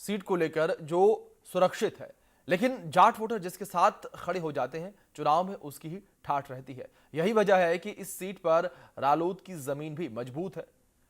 Seat को लेकर जो सुरक्षित है, लेकिन जाट वोटर जिसके साथ खड़े हो जाते हैं चुनाव में उसकी ही ठाठ रहती है। यही वजह है कि इस सीट पर रालोद की जमीन भी मजबूत है।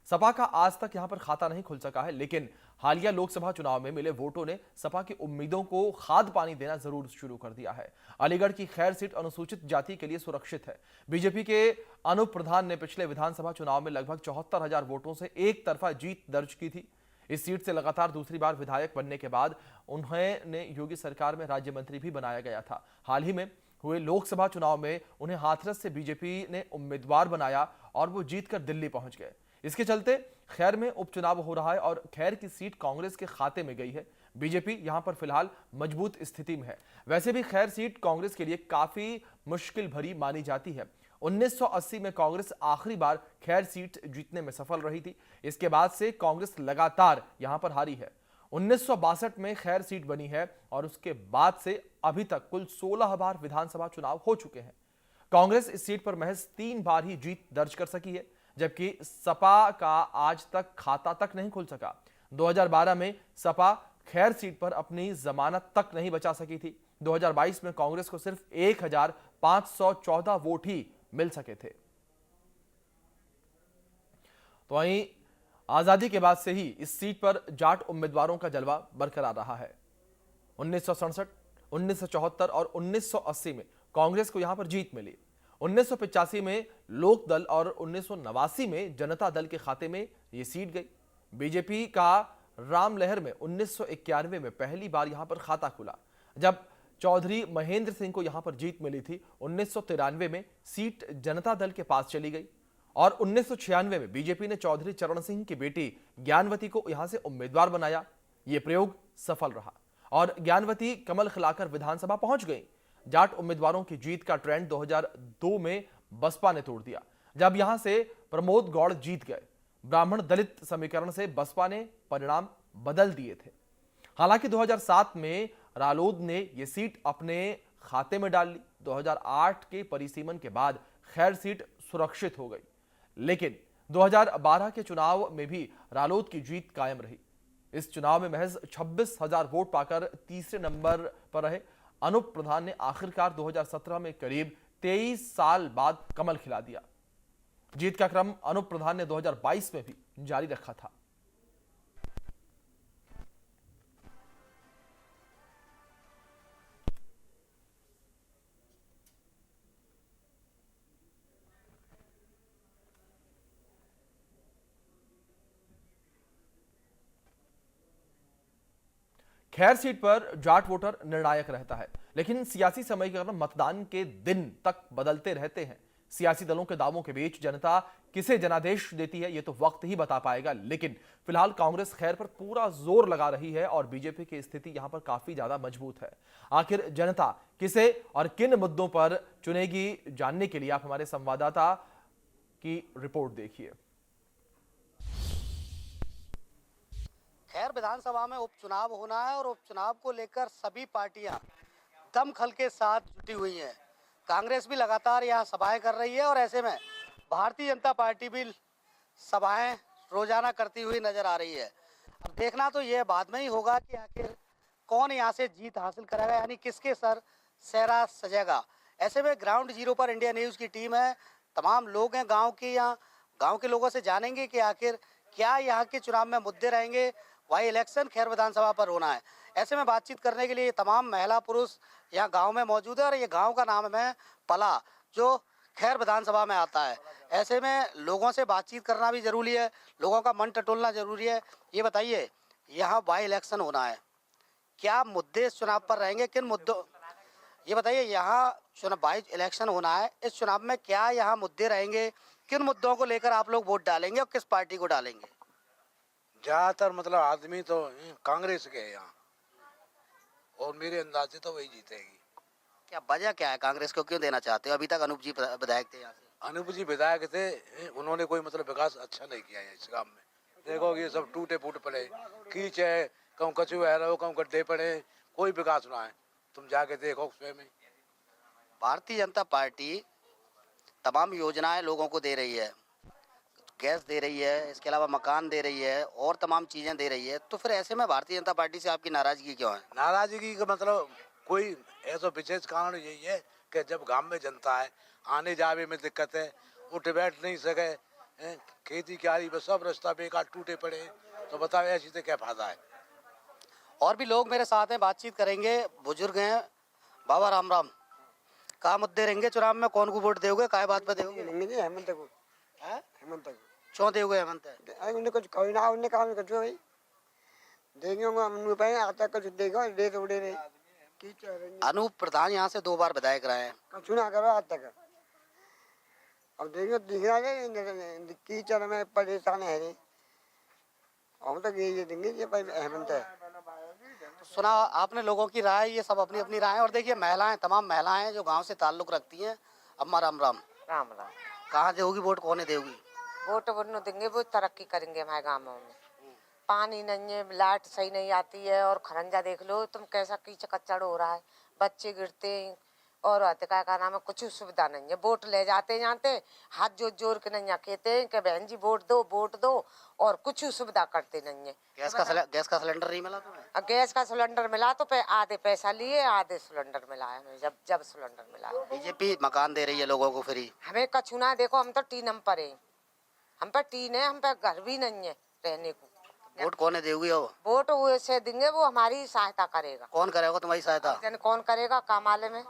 सपा का आज तक यहां पर खाता नहीं खुल सका है, लेकिन हालिया लोकसभा चुनाव में मिले वोटों ने सपा की उम्मीदों को खाद पानी देना जरूर शुरू कर दिया है। अलीगढ़ की खैर सीट अनुसूचित जाति के लिए सुरक्षित है। बीजेपी के अनूप प्रधान ने पिछले विधानसभा चुनाव में लगभग 74,000 वोटों से एक तरफा जीत दर्ज की थी। इस सीट से लगातार दूसरी बार विधायक बनने के बाद उन्हें योगी सरकार में राज्य मंत्री भी बनाया गया था। हाल ही में हुए लोकसभा चुनाव में उन्हें हाथरस से बीजेपी ने उम्मीदवार बनाया और वो जीतकर दिल्ली पहुंच गए। इसके चलते खैर में उपचुनाव हो रहा है और खैर की सीट कांग्रेस के खाते में गई है। बीजेपी यहां पर फिलहाल मजबूत स्थिति में है। वैसे भी खैर सीट कांग्रेस के लिए काफी मुश्किल भरी मानी जाती है। 1980 में कांग्रेस आखिरी बार खैर सीट जीतने में सफल रही थी। इसके बाद से कांग्रेस लगातार यहां पर हारी है। 1962 में खैर सीट बनी है और उसके बाद से अभी तक कुल 16 बार विधानसभा चुनाव हो चुके हैं। कांग्रेस इस सीट पर महज 3 बार ही जीत दर्ज कर सकी है, जबकि सपा का आज तक खाता तक नहीं खुल सका। 2012 में सपा खैर सीट पर अपनी जमानत तक नहीं बचा सकी थी। 2022 में कांग्रेस को सिर्फ 1514 वोट ही मिल सके थे। तो वहीं आजादी के बाद से ही इस सीट पर जाट उम्मीदवारों का जलवा बरकरार रहा है। 1967, 1974 और 1980 में कांग्रेस को यहां पर जीत मिली। 1985 में लोक दल और 1989 में जनता दल के खाते में यह सीट गई। बीजेपी का राम लहर में 1991 में पहली बार यहां पर खाता खुला, जब चौधरी महेंद्र सिंह को यहां पर जीत मिली थी। 1993 में सीट जनता दल के पास चली गई और 1996 में बीजेपी ने चौधरी चरण सिंह की बेटी ज्ञानवती को यहां से उम्मीदवार बनाया। यह प्रयोग सफल रहा और ज्ञानवती कमल खिलाकर विधानसभा पहुंच गई। जाट उम्मीदवारों की जीत का ट्रेंड 2002 में बसपा ने तोड़ दिया, जब यहां से प्रमोद गौड़ जीत गए। ब्राह्मण दलित समीकरण से बसपा ने परिणाम बदल दिए थे। हालांकि 2007 में रालोद ने यह सीट अपने खाते में डाल ली। 2008 के परिसीमन के बाद खैर सीट सुरक्षित हो गई, लेकिन 2012 के चुनाव में भी रालोद की जीत कायम रही। इस चुनाव में महज 26,000 वोट पाकर तीसरे नंबर पर रहे अनूप प्रधान ने आखिरकार 2017 में करीब 23 साल बाद कमल खिला दिया। जीत का क्रम अनूप प्रधान ने 2022 में भी जारी रखा था। खैर सीट पर जाट वोटर निर्णायक रहता है, लेकिन सियासी समीकरण मतदान के दिन तक बदलते रहते हैं। सियासी दलों के दावों के बीच जनता किसे जनादेश देती है, यह तो वक्त ही बता पाएगा। लेकिन फिलहाल कांग्रेस खैर पर पूरा जोर लगा रही है और बीजेपी की स्थिति यहां पर काफी ज्यादा मजबूत है। आखिर जनता किसे और किन मुद्दों पर चुनेगी, जानने के लिए आप हमारे संवाददाता की रिपोर्ट देखिए। खैर विधानसभा में उपचुनाव होना है और उपचुनाव को लेकर सभी पार्टियां दमखम के साथ जुटी हुई हैं। कांग्रेस भी लगातार यहां सभाएं कर रही है और ऐसे में भारतीय जनता पार्टी भी सभाएं रोजाना करती हुई नजर आ रही है। अब देखना तो यह बाद में ही होगा कि आखिर कौन यहां से जीत हासिल करेगा, यानी किसके सर सेहरा सजेगा। ऐसे में ग्राउंड जीरो पर इंडिया न्यूज़ की टीम है, तमाम लोग हैं गाँव के, यहाँ गाँव के लोगों से जानेंगे कि आखिर क्या यहाँ के चुनाव में मुद्दे रहेंगे। वही इलेक्शन खैर विधानसभा पर होना है। ऐसे में बातचीत करने के लिए तमाम महिला पुरुष यहाँ गांव में मौजूद है और ये गांव का नाम है पला, जो खैर विधानसभा में आता है। ऐसे में लोगों से बातचीत करना भी जरूरी है, लोगों का मन टटोलना जरूरी है। ये बताइए, यहाँ बाई इलेक्शन होना है, क्या मुद्दे इस चुनाव पर रहेंगे, किन मुद्दों, ये बताइए, यहाँ चुनाव बाई इलेक्शन होना है, इस चुनाव में क्या यहाँ मुद्दे रहेंगे, किन मुद्दों को लेकर आप लोग वोट डालेंगे और किस पार्टी को डालेंगे? ज्यादातर मतलब आदमी तो कांग्रेस के है यहाँ, और मेरे अंदाज से तो वही जीतेगी। क्या वजह क्या है, कांग्रेस को क्यों देना चाहते हो? अभी तक अनूप जी विधायक थे यहाँ से। अनूप जी विधायक थे, उन्होंने कोई मतलब विकास अच्छा नहीं किया है इस गांव में। देखो ये सब टूटे फूट पड़े, कीच है, कहूँ कचू है रहो, कहूँ गड्ढे पड़े, कोई विकास ना है। तुम जाके देखो स्वयं। भारतीय जनता पार्टी तमाम योजनाएं लोगों को दे रही है, गैस दे रही है, इसके अलावा मकान दे रही है और तमाम चीज़ें दे रही है, तो फिर ऐसे में भारतीय जनता पार्टी से आपकी नाराजगी क्यों है? नाराजगी का मतलब कोई ऐसा विशेष कारण यही है कि जब गांव में जनता है, आने जाने में दिक्कत है, उठ बैठ नहीं सके, खेती क्यारी में सब रास्ता बेकार टूटे पड़े, तो बताओ ऐसी से क्या फायदा है। और भी लोग मेरे साथ हैं, बातचीत करेंगे। बुजुर्ग हैं। बाबा राम राम, कहाँ मुद्दे रहेंगे चुनाव में? कौन को वोट दोगे? काय बात पे दोगे? नहीं हेमंत को हैं? हेमंत को क्यों दोगे हेमंत? उन्हें कुछ कोई ना उन्हें काम कर भाई देंगे हम पे आता कुछ देगा दे तो उड़े रहे की चल अनूप प्रधान यहाँ से 2 बार विधायक रहे हैं। कुछ ना करो आज तक अब देखो दिख रहा है की चल में परेशान है रे हम तो ये देंगे ये भाई हेमंत है। तो सुना आपने लोगों की राय, ये सब अपनी अपनी राय। और देखिए महिलाएं, तमाम महिलाएं जो गांव से ताल्लुक रखती हैं। अम्मा राम राम, राम राम। कहाँ दोगी वोट? कौन देगी? वोट वोट देंगे, वो तरक्की करेंगे हमारे गाँव में। पानी नहीं है, लाइट सही नहीं आती है, और खरंजा देख लो तुम कैसा कीचड़ कच्चड़ हो रहा है, बच्चे गिरते हैं और का नाम है, कुछ सुविधा नहीं है। वोट ले जाते जानते हाथ जोड़ जोड़ के नहीं कहते हैं कि बहन जी वोट दो, और कुछ सुविधा करते नहीं है। गैस का सिलेंडर नहीं मिला तुम्हें? गैस का सिलेंडर मिला तो आधे पैसा लिए, आधे सिलेंडर मिला है। जब सिलेंडर मिला, बीजेपी मकान दे रही है लोगों को फ्री। हमें कछु ना। देखो हम तो टीन हम पर है, हम पर टीन है, हम पर घर भी नहीं है रहने को। वोट कौन देगी? वोट वैसे देंगे, वो हमारी सहायता करेगा। कौन करेगा तुम्हारी सहायता? कौन करेगा? कामाले में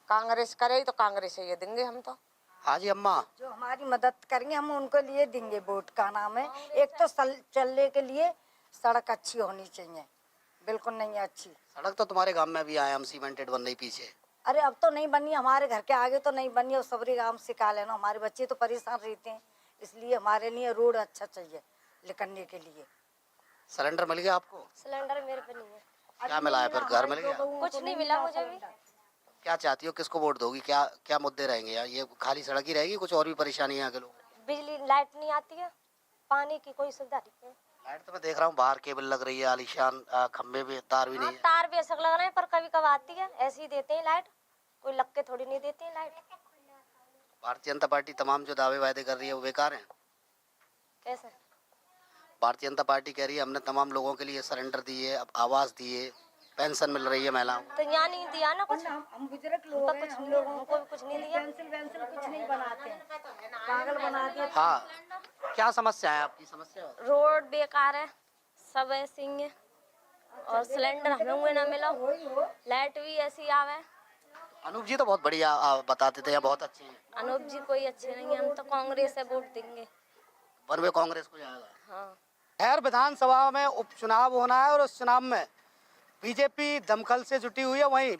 कांग्रेस करे तो कांग्रेस ये देंगे हम तो। हाँ जी अम्मा, जो हमारी मदद करेंगे हम उनको लिए देंगे वोट। का नाम है, एक तो चलने के लिए सड़क अच्छी होनी चाहिए, बिल्कुल नहीं है अच्छी सड़क तो तुम्हारे गांव में भी आए, हम सीमेंटेड बन रही पीछे। अरे अब तो नहीं बनी, हमारे घर के आगे तो नहीं बनी, और सबरी गांव से का लेना। हमारे बच्चे तो परेशान रहते हैं, इसलिए हमारे लिए रोड अच्छा चाहिए निकलने के लिए। सिलेंडर मिल गया आपको? सिलेंडर मेरे पे नहीं है। क्या मिला है फिर? घर मिल गया? कुछ नहीं मिला मुझे भी। क्या चाहती हो? किसको वोट दोगी? क्या क्या मुद्दे रहेंगे यार? ये खाली सड़क ही रहेगी? कुछ और भी परेशानी है? लोग बिजली लाइट नहीं आती है, पानी की कोई सुविधा नहीं है। लाइट तो मैं देख रहा हूँ बाहर केबल लग रही है, आलीशान खंबे भी, तार भी नहीं है। तार भी ऐसा लग रहा है, पर कभी कभी आती है, ऐसे ही देते हैं लाइट, कोई लग के थोड़ी नहीं देते हैं लाइट। भारतीय जनता पार्टी तमाम जो दावे वायदे कर रही है वो बेकार है। कैसे? भारतीय जनता पार्टी कह रही है हमने तमाम लोगों के लिए सिलेंडर दिए, आवास दिए, पेंशन मिल रही है महिलाओं को। तो यहाँ नहीं दिया ना कुछ, हम बुजुर्ग लोग हैं, हम लोगों उनको भी कुछ नहीं दिया। पेंसिल कुछ नहीं बनाते हैं, पागल बना दिए। हाँ, क्या समस्या है आपकी? समस्या रोड बेकार है, सब ऐसे ही है, और सिलेंडर हमें ना मिला, लाइट भी ऐसी आवे। अनूप जी तो बहुत बढ़िया बताते थे, बहुत अच्छे हैं। अनूप जी कोई अच्छे नहीं है, हम तो कांग्रेस से वोट देंगे। बनवे कांग्रेस को जाएगा। हाँ। खैर विधानसभा में उपचुनाव होना है और उस चुनाव में बीजेपी दमखल से जुटी हुई है, वहीं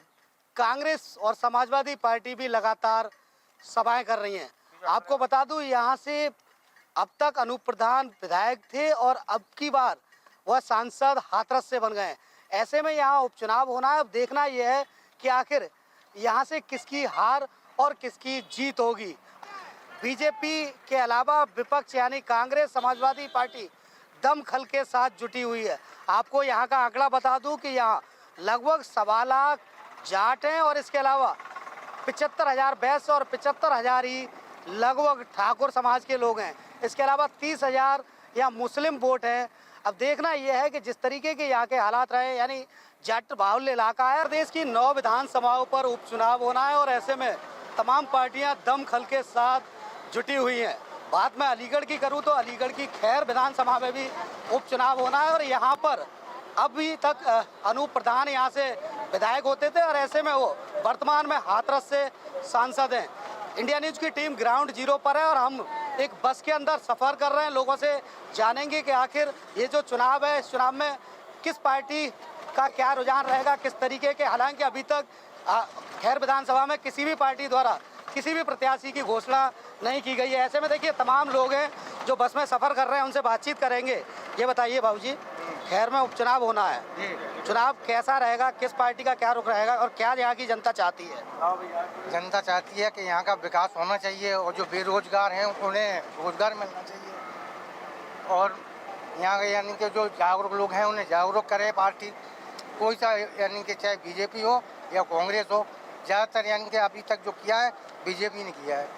कांग्रेस और समाजवादी पार्टी भी लगातार सभाएं कर रही हैं। आपको बता दूं यहाँ से अब तक अनूप प्रधान विधायक थे और अब की बार वह सांसद हाथरस से बन गए। ऐसे में यहाँ उपचुनाव होना है। अब देखना यह है कि आखिर यहाँ से किसकी हार और किसकी जीत होगी। बीजेपी के अलावा विपक्ष यानी कांग्रेस, समाजवादी पार्टी दमखल के साथ जुटी हुई है। आपको यहाँ का आंकड़ा बता दूं कि यहाँ लगभग 1.25 लाख जाट हैं और इसके अलावा 75,000 बैस और 75,000 ही लगभग ठाकुर समाज के लोग हैं। इसके अलावा 30,000 यहाँ मुस्लिम वोट हैं। अब देखना यह है कि जिस तरीके के यहाँ के हालात रहे, यानी जाट बाहुल्य इलाका है। प्रदेश की 9 विधानसभाओं पर उपचुनाव होना है और ऐसे में तमाम पार्टियां दमखल के साथ जुटी हुई हैं। बात मैं अलीगढ़ की करूं तो अलीगढ़ की खैर विधानसभा में भी उपचुनाव होना है और यहाँ पर अभी तक अनूप प्रधान यहाँ से विधायक होते थे और ऐसे में वो वर्तमान में हाथरस से सांसद हैं। इंडिया न्यूज़ की टीम ग्राउंड जीरो पर है और हम एक बस के अंदर सफ़र कर रहे हैं। लोगों से जानेंगे कि आखिर ये जो चुनाव है, इस चुनाव में किस पार्टी का क्या रुझान रहेगा, किस तरीके के। हालांकि अभी तक खैर विधानसभा में किसी भी पार्टी द्वारा किसी भी प्रत्याशी की घोषणा नहीं की गई है। ऐसे में देखिए तमाम लोग हैं जो बस में सफ़र कर रहे हैं, उनसे बातचीत करेंगे। ये बताइए बाबूजी, खैर में उपचुनाव होना है, चुनाव कैसा रहेगा, किस पार्टी का क्या रुख रहेगा और क्या यहाँ की जनता चाहती है? जनता चाहती है कि यहाँ का विकास होना चाहिए और जो बेरोजगार हैं उन्हें रोजगार मिलना चाहिए और यहाँ के यानी कि जो जागरूक लोग हैं उन्हें जागरूक करे पार्टी, कोई सा यानी कि चाहे बीजेपी हो या कांग्रेस हो। ज़्यादातर यानी कि अभी तक जो किया है बीजेपी ने किया है।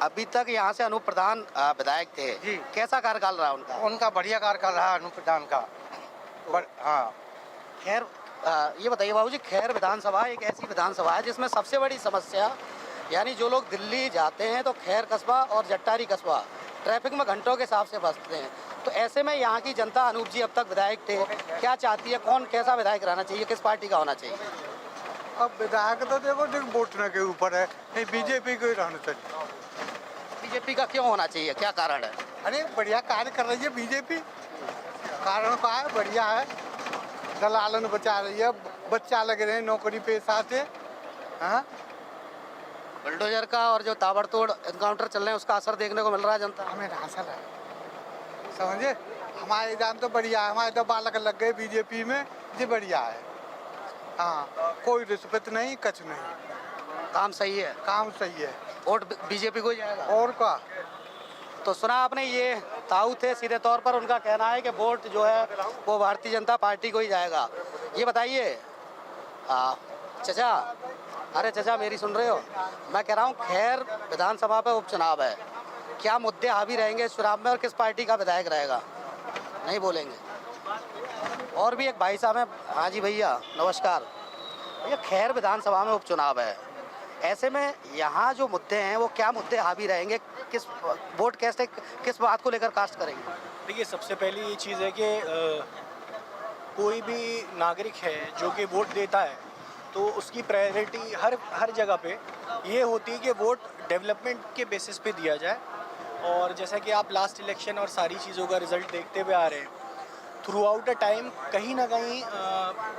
अभी तक यहाँ से अनूप प्रधान विधायक थे जी। कैसा कार्यकाल रहा उनका? उनका बढ़िया कार्यकाल रहा अनूप प्रधान का। हाँ, खैर ये बताइए बाबूजी, खैर विधानसभा एक ऐसी विधानसभा है जिसमें सबसे बड़ी समस्या यानी जो लोग दिल्ली जाते हैं तो खैर कस्बा और जट्टारी कस्बा ट्रैफिक में घंटों के हिसाब से फंसते हैं। तो ऐसे में यहाँ की जनता, अनूप जी अब तक विधायक थे, क्या चाहती है, कौन कैसा विधायक रहना चाहिए, किस पार्टी का होना चाहिए? अब विधायक तो देखो वोटने के ऊपर है, नहीं बीजेपी को ही रहना चाहिए। बीजेपी का क्यों होना चाहिए, क्या कारण है? अरे बढ़िया कार्य कर रही है बीजेपी, कारण का है बढ़िया है, दलालन बचा रही है, बच्चा लग रहे हैं नौकरी पेशा से। हाँ, बुलडोजर का और जो ताबड़तोड़ एनकाउंटर चल रहे हैं उसका असर देखने को मिल रहा है जनता? हमें हासिल है, समझे। हमारे एग्जाम तो बढ़िया है, हमारे तो बालक लग गए बीजेपी में, ये बढ़िया है। हाँ, कोई रिश्वत नहीं, कछ नहीं, काम सही है, काम सही है। वोट बीजेपी को ही जाएगा। और का तो सुना आपने, ये ताऊ थे सीधे तौर पर, उनका कहना है कि वोट जो है वो भारतीय जनता पार्टी को ही जाएगा। ये बताइए चचा, अरे चचा मेरी सुन रहे हो? मैं कह रहा हूँ खैर विधानसभा पे उपचुनाव है, क्या मुद्दे हावी रहेंगे इस चुनाव में और किस पार्टी का विधायक रहेगा? नहीं बोलेंगे। और भी एक भाई साहब हैं। हाँ जी भैया नमस्कार। भैया खैर विधानसभा में उपचुनाव है, ऐसे में यहाँ जो मुद्दे हैं वो क्या मुद्दे हावी रहेंगे, किस वोट कैसे किस बात को लेकर कास्ट करेंगे? देखिए सबसे पहली ये चीज़ है कि कोई भी नागरिक है जो कि वोट देता है तो उसकी प्रायोरिटी हर जगह पे ये होती है कि वोट डेवलपमेंट के बेसिस पे दिया जाए। और जैसा कि आप लास्ट इलेक्शन और सारी चीज़ों का रिज़ल्ट देखते हुए आ रहे हैं, थ्रू आउट अ टाइम कहीं ना कहीं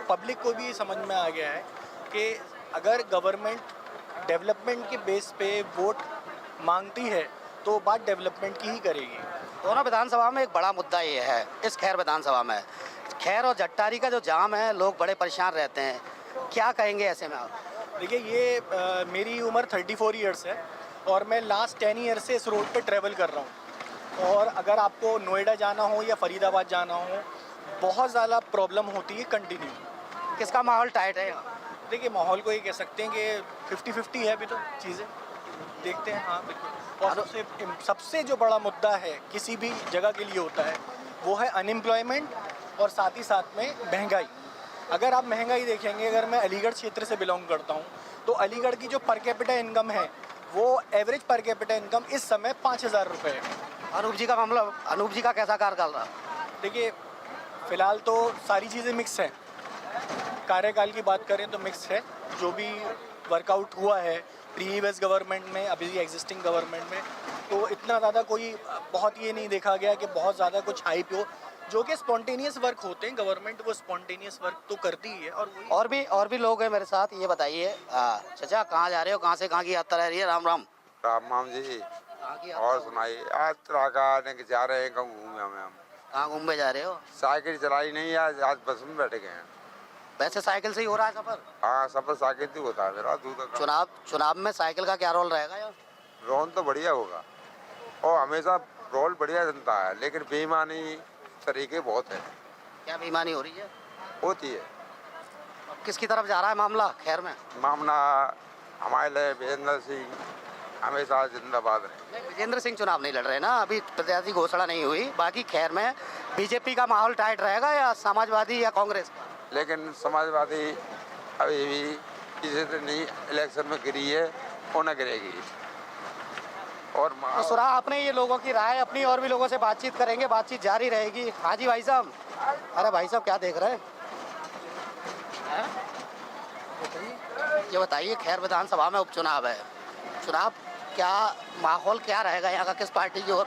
पब्लिक को भी समझ में आ गया है कि अगर गवर्नमेंट डेवलपमेंट के बेस पे वोट मांगती है तो बात डेवलपमेंट की ही करेगी। दोनों विधानसभा में एक बड़ा मुद्दा ये है, इस खैर विधानसभा में खैर और जट्टारी का जो जाम है, लोग बड़े परेशान रहते हैं, क्या कहेंगे ऐसे में आप? देखिए ये मेरी उम्र 34 इयर्स है और मैं लास्ट 10 ईयर से इस रोड पे ट्रैवल कर रहा हूँ। और अगर आपको नोएडा जाना हो या फरीदाबाद जाना हो, बहुत ज़्यादा प्रॉब्लम होती है कंटिन्यू। किसका माहौल टाइट है? देखिए माहौल को ये कह सकते हैं कि 50-50 है अभी तो चीज़ें, देखते हैं। हाँ बिल्कुल। और सबसे जो बड़ा मुद्दा है किसी भी जगह के लिए होता है वो है अनएम्प्लॉयमेंट और साथ ही साथ में महंगाई। अगर आप महंगाई देखेंगे, अगर मैं अलीगढ़ क्षेत्र से बिलोंग करता हूँ तो अलीगढ़ की जो पर कैपिटा इनकम है वो एवरेज पर कैपिटा इनकम इस समय 5,000 रुपये है। अनूप जी का मामला, अनूप जी का कैसा कार्यकाल रहा? देखिए फ़िलहाल तो सारी चीज़ें मिक्स हैं, कार्यकाल की बात करें तो मिक्स है। जो भी वर्कआउट हुआ है प्रीवियस गवर्नमेंट में, अभी एग्जिस्टिंग गवर्नमेंट में, तो इतना ज़्यादा कोई बहुत ये नहीं देखा गया कि बहुत ज़्यादा कुछ हाइप हो। जो कि स्पॉन्टेनियस वर्क होते हैं, गवर्नमेंट वो स्पॉन्टेनियस वर्क तो करती ही है। और भी लोग हैं मेरे साथ। ये बताइए चाचा, कहाँ जा रहे हो, कहाँ से कहाँ की यात्रा रह रही है? राम राम। राम जी। और सुनाइए, यात्रा का जा रहे हैं, कहूँ घूमे हम। कहाँ घूमने जा रहे हो? साइकिल चलाई नहीं, आज बस में बैठ गए हैं। वैसे साइकिल से ही हो रहा है सफर? हाँ, सफर साइकिल से होता है मेरा। चुनाव में साइकिल का क्या रोल रहेगा यार? रोल तो बढ़िया होगा और हमेशा रोल बढ़िया जनता है, लेकिन बेईमानी तरीके बहुत है। क्या बेईमानी हो रही है? होती है। किसकी तरफ जा रहा है मामला खैर में? मामला हमारे लिए विजेंद्र सिंह हमेशा जिंदाबाद रहे। विजेंद्र सिंह चुनाव नहीं लड़ रहे ना, अभी प्रत्याशी घोषणा नहीं हुई। बाकी खैर में बीजेपी का माहौल टाइट रहेगा या समाजवादी या कांग्रेस का? लेकिन समाजवादी अभी भी किसी से नहीं इलेक्शन में गिरी है, वो न गिरेगी। और तो सुना आपने ये लोगों की राय अपनी, और भी लोगों से बातचीत करेंगे, बातचीत जारी रहेगी। हाँ जी भाई साहब। अरे भाई साहब क्या देख रहे हैं? ये बताइए खैर विधानसभा में उपचुनाव है, चुनाव क्या माहौल क्या रहेगा यहाँ का, किस पार्टी की ओर?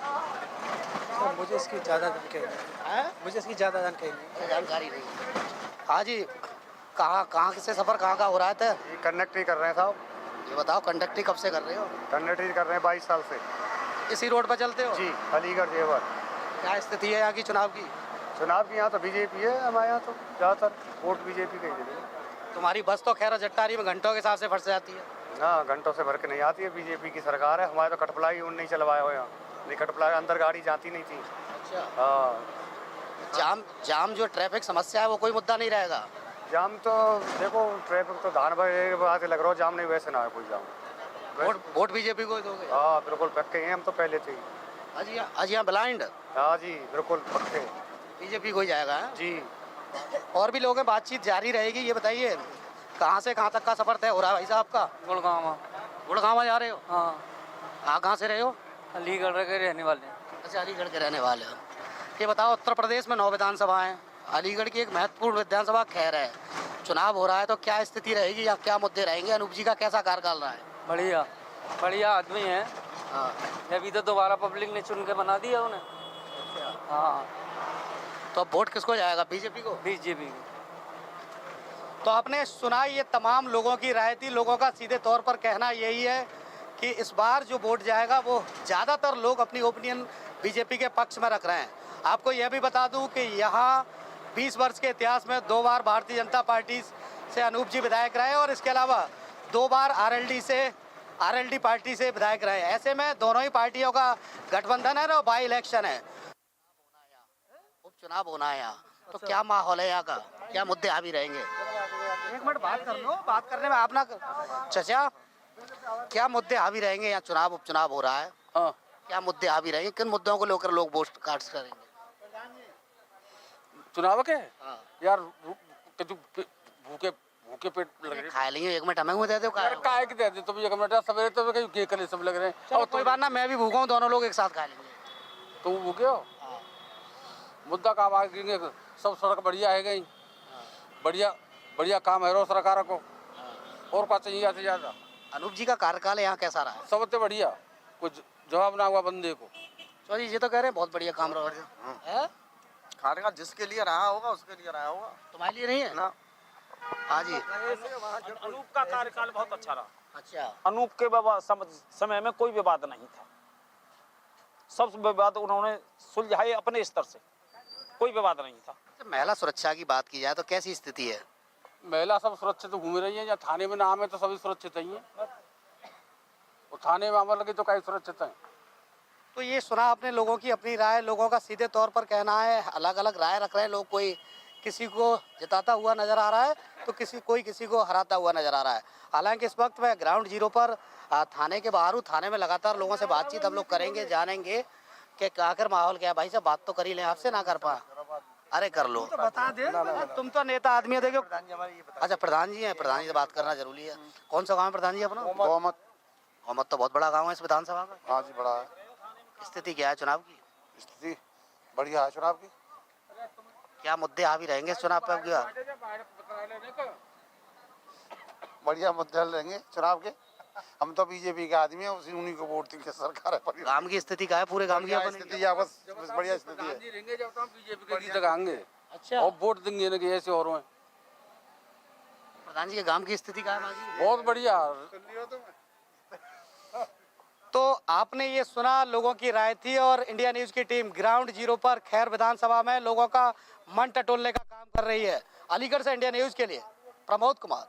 मुझे इसकी ज़्यादा जानकारी नहीं। हाँ जी, कहाँ से सफ़र कहाँ हो रहा था? कंडक्टरी कर रहे हैं साहब। ये बताओ कंडक्टरी कब से कर रहे हो? कंडक्टरी कर रहे हैं 22 साल से। इसी रोड पर चलते हो? जी, अलीगढ़ जेवर। क्या स्थिति है यहाँ की चुनाव की? चुनाव की यहाँ तो बीजेपी है, हमारे यहाँ तो ज़्यादातर वोट बीजेपी के ही। तुम्हारी बस तो खैर जट्टारी में घंटों के हिसाब से फंस जाती है। हाँ, घंटों से भर के नहीं आती है, बीजेपी की सरकार है। हमारे तो कटपलाई उन नहीं चलवाया हो यहाँ, नहीं कटपलाई अंदर गाड़ी जाती नहीं थी। अच्छा। हाँ, जाम जो ट्रैफिक समस्या है वो कोई मुद्दा नहीं रहेगा? जाम तो देखो ट्रैफिक तो धान भरे के बाद लग रहा हो, जाम नहीं वैसे ना है कोई जाम। वोट बीजेपी को ही दोगे? हाँ बिल्कुल पक्के हैं हम तो पहले से ही। आज यहाँ ब्लाइंड हाँ जी बिल्कुल पक्के बीजेपी को ही जाएगा है? जी। और भी लोग हैं, बातचीत जारी रहेगी। ये बताइए कहाँ से कहाँ तक का सफर तय हो रहा है भाई साहब का? गुड़गांव जा रहे हो? हाँ कहाँ से रहे हो? अलीगढ़ के रहने वाले हैं। अच्छा अलीगढ़ के रहने वाले हो। ये बताओ उत्तर प्रदेश में 9 विधानसभाएं, अलीगढ़ की एक महत्वपूर्ण विधानसभा खैर है, चुनाव हो रहा है तो क्या स्थिति रहेगी या क्या मुद्दे रहेंगे? अनूप जी का कैसा कार्यकाल रहा है? बढ़िया बढ़िया आदमी है। हाँ अभी तो दोबारा पब्लिक ने चुन के बना दिया उन्हें। हाँ तो अब वोट किसको जाएगा? बीजेपी को? बीजेपी। तो आपने सुना ये तमाम लोगों की राय थी। लोगों का सीधे तौर पर कहना यही है कि इस बार जो वोट जाएगा वो ज़्यादातर लोग अपनी ओपिनियन बीजेपी के पक्ष में रख रहे हैं। आपको यह भी बता दूं कि यहाँ 20 वर्ष के इतिहास में 2 बार भारतीय जनता पार्टी से अनूप जी विधायक रहे और इसके अलावा 2 बार आरएलडी पार्टी से विधायक रहे। ऐसे में दोनों ही पार्टियों का गठबंधन है ना, बाई इलेक्शन है, उपचुनाव होना है यहाँ। तो क्या माहौल है यहाँ का? क्या मुद्दे हावी रहेंगे? एक मिनट बात कर लो, बात करने में आप ना चचा, क्या मुद्दे हावी रहेंगे यहाँ? चुनाव उपचुनाव हो रहा है, क्या मुद्दे हावी रहेंगे? किन मुद्दों को लेकर लोग वोट कास्ट करेंगे? चुनाव के यार भूखे भूखे पेट लग रहे खा लेंगे। 1 मिनट हमें दे दो। काय के दे दे तुम 1 मिनट सवेरे तो के करे सब लग रहे हैं। चलो कोई बात ना, मैं भी भूखा हूँ, दोनों लोग एक साथ खा लेंगे। तुम भूखे हो? मुद्दा काम आगे सब सड़क बढ़िया है गई, बढ़िया बढ़िया काम है रो सरकार को, और क्या चाहिए आते ज्यादा? अनूप जी का कार्यकाल यहाँ कैसा रहा है? सबसे बढ़िया, कुछ जवाब ना हुआ बंदे को। चलिए ये तो कह रहे हैं बहुत बढ़िया काम रहा है। कार्यकाल जिसके लिए रहा होगा उसके लिए रहा होगा, तुम्हारे लिए नहीं है ना? हाँ जी। अनूप का कार्यकाल बहुत अच्छा रहा। अच्छा। अनूप के समय में कोई विवाद नहीं था, सब विवाद उन्होंने सुलझाए अपने स्तर से, कोई विवाद नहीं था। महिला सुरक्षा की बात की जाए तो कैसी स्थिति है? महिला सब सुरक्षित घूम रही है, या थाने में नाम है तो सभी सुरक्षित ही है, और थाने में अमल लगे तो कई सुरक्षित है। तो ये सुना आपने लोगों की अपनी राय। लोगों का सीधे तौर पर कहना है, अलग अलग राय रख रहे हैं लोग। कोई किसी को जिताता हुआ नजर आ रहा है तो कोई किसी को हराता हुआ नजर आ रहा है। हालांकि इस वक्त मैं ग्राउंड जीरो पर थाने के बाहर हूँ। थाने में लगातार लोगों से बातचीत हम लोग करेंगे, जानेंगे कि आखिर माहौल क्या है। भाई साहब बात तो कर ही लें, आपसे ना कर पाए? अरे कर लो, तो बता दे। तुम तो नेता आदमी है। देखो अच्छा प्रधान जी हैं, प्रधान जी से बात करना जरूरी है। कौन सा गाँव है प्रधान जी अपना? मोहम्मद तो बहुत बड़ा गाँव है इस विधानसभा का। हाँ जी बड़ा है। स्थिति क्या है चुनाव की? स्थिति बढ़िया है चुनाव की। क्या मुद्दे हावी रहेंगे चुनाव पर? बढ़िया मुद्दे रहेंगे चुनाव के। हम तो बीजेपी के आदमी हैं, उन्हीं को वोट देंगे। सरकार है। गांव की स्थिति क्या है? पूरे गांव की स्थिति है बस बढ़िया स्थिति है। बीजेपी के जीत आएंगे। अच्छा। और वोट देंगे ना कि ऐसे और हैं। प्रधान जी के गांव की स्थिति क्या है? बहुत बढ़िया। तो आपने ये सुना, लोगों की राय थी। और इंडिया न्यूज की टीम ग्राउंड जीरो पर खैर विधानसभा में लोगों का मन टटोलने का काम कर रही है। अलीगढ़ से इंडिया न्यूज के लिए प्रमोद कुमार।